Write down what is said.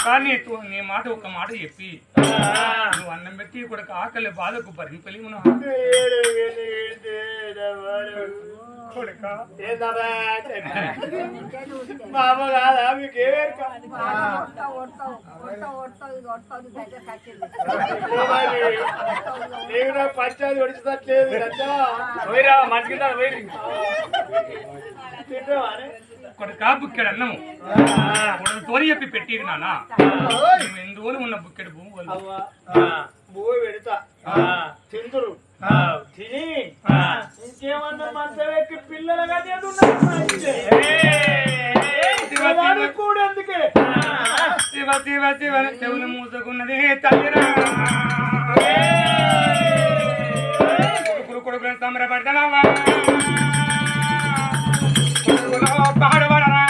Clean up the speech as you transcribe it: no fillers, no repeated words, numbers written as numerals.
కానీ నీ మాట ఒక మాట చెప్పి నువ్వు అన్నం పెట్టి కొడుకు ఆకలి బాధకు భరింపలి పంచాయతీ ఒడిచట్లేదు కొడుకా బుక్కెడు అన్నము కొడుకు తోని చెప్పి పెట్టేది నాన్న నువ్వు ఎందుకు ఉన్న బుక్కెడు భూమి పెడతా తిందురు తిని ఇంకేమన్నా మంచం ఎక్కి పిల్లలుగా కూడా అందుకే శివ శివ శివ చెవులు మూసుకున్నది తల్లిరా కొడుకులను సంబరపడతావా పాడబడరా